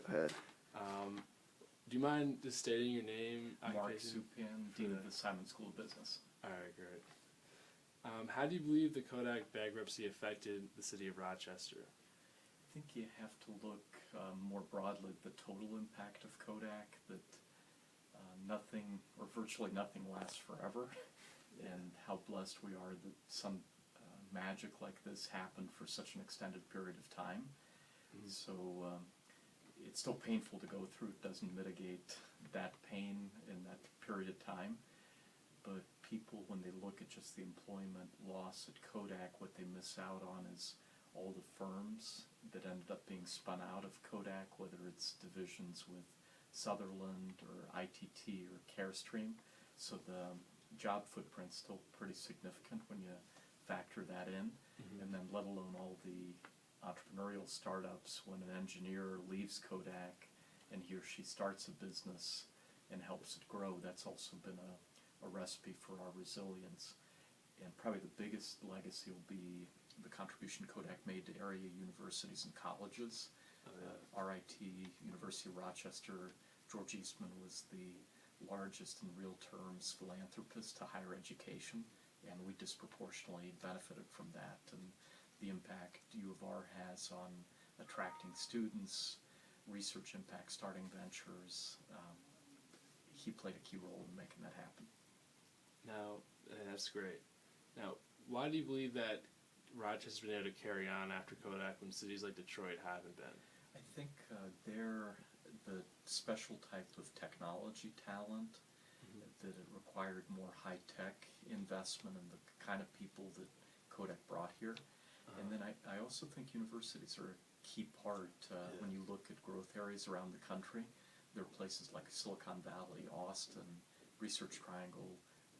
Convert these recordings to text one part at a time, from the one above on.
ahead. Do you mind just stating your name? Mark occupation? Zupan, Dean of the Simon School of Business. All right, great. How do you believe the Kodak bankruptcy affected the city of Rochester? I think you have to look more broadly at the total impact of Kodak, that nothing, or virtually nothing, lasts forever, and how blessed we are that some magic like this happened for such an extended period of time. So it's still painful to go through. It doesn't mitigate that pain in that period of time. But people, when they look at just the employment loss at Kodak, what they miss out on is all the firms that ended up being spun out of Kodak, whether it's divisions with Sutherland or ITT or Carestream. So the job footprint's still pretty significant when you factor that in. And then let alone all the entrepreneurial startups, when an engineer leaves Kodak and he or she starts a business and helps it grow, that's also been a recipe for our resilience. And probably the biggest legacy will be the contribution Kodak made to area universities and colleges. RIT, University of Rochester, George Eastman was the largest in real terms philanthropist to higher education, and we disproportionately benefited from that. And the impact U of R has on attracting students, research impact, starting ventures, he played a key role in making that happen. Now, that's great. Now, why do you believe that Rochester's been able to carry on after Kodak when cities like Detroit haven't been? I think they're the special type of technology talent that it required more high-tech investment and the kind of people that Kodak brought here. And then I also think universities are a key part when you look at growth areas around the country. There are places like Silicon Valley, Austin, Research Triangle,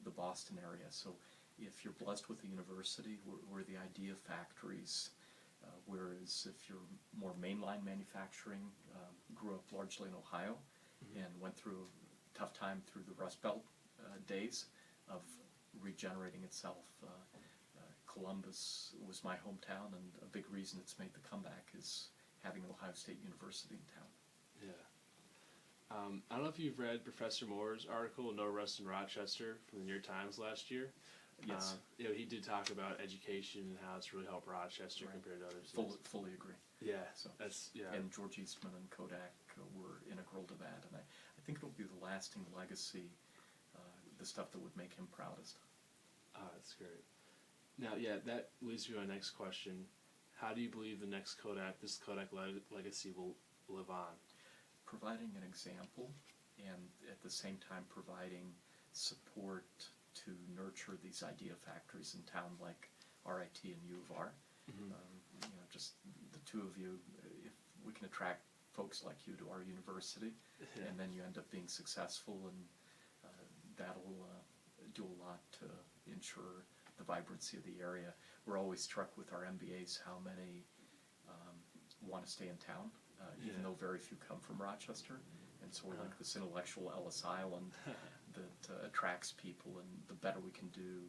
the Boston area. So if you're blessed with a university, we're the idea factories, whereas if you're more mainline manufacturing, grew up largely in Ohio and went through a tough time through the Rust Belt days of regenerating itself. Columbus was my hometown, and a big reason it's made the comeback is having Ohio State University in town. Yeah. I don't know if you've read Professor Moore's article, No Rust in Rochester, from the New York Times last year. Yes. He did talk about education and how it's really helped Rochester compared to other cities. Fully agree. Yeah. So That's and George Eastman and Kodak were integral to that, and I think it'll be the lasting legacy, the stuff that would make him proudest. That's great. Now, that leads me to my next question. How do you believe this Kodak legacy will live on? Providing an example, and at the same time providing support to nurture these idea factories in town like RIT and U of R. Just the two of you, if we can attract folks like you to our university, and then you end up being successful, and that'll do a lot to ensure the vibrancy of the area. We're always struck with our MBAs how many want to stay in town, even though very few come from Rochester. And so we're like this intellectual Ellis Island that attracts people, and the better we can do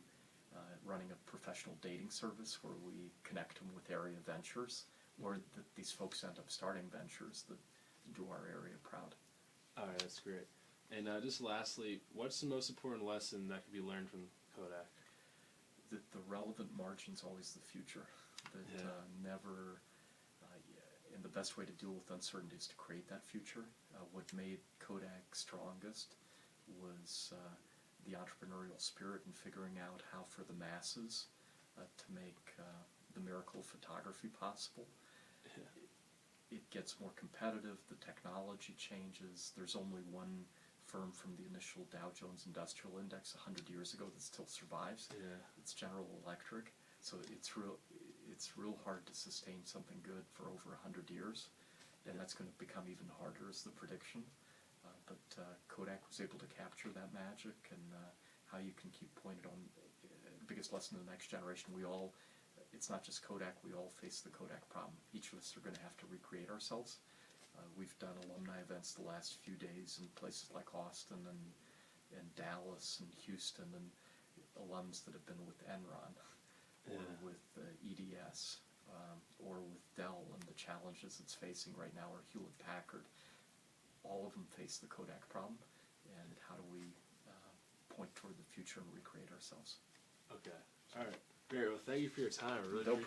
running a professional dating service where we connect them with area ventures, or that these folks end up starting ventures that do our area proud. All right, that's great. And just lastly, what's the most important lesson that could be learned from Kodak? That the relevant margin's always the future. That never, and the best way to deal with uncertainty is to create that future. What made Kodak strongest was the entrepreneurial spirit and figuring out how for the masses to make the miracle of photography possible. It gets more competitive, the technology changes. There's only one firm from the initial Dow Jones Industrial Index 100 years ago that still survives. It's General Electric. So it's real hard to sustain something good for over 100 years, and that's going to become even harder is the prediction. But Kodak was able to capture that magic, and how you can keep pointed on the biggest lesson to the next generation. It's not just Kodak, we all face the Kodak problem. Each of us are going to have to recreate ourselves. We've done alumni events the last few days in places like Austin and Dallas and Houston, and alums that have been with Enron or with EDS or with Dell and the challenges it's facing right now, or Hewlett Packard. all of them face the Kodak problem, and how do we point toward the future and recreate ourselves. Okay. All right. Great. Well, thank you for your time. I really No appreciate it.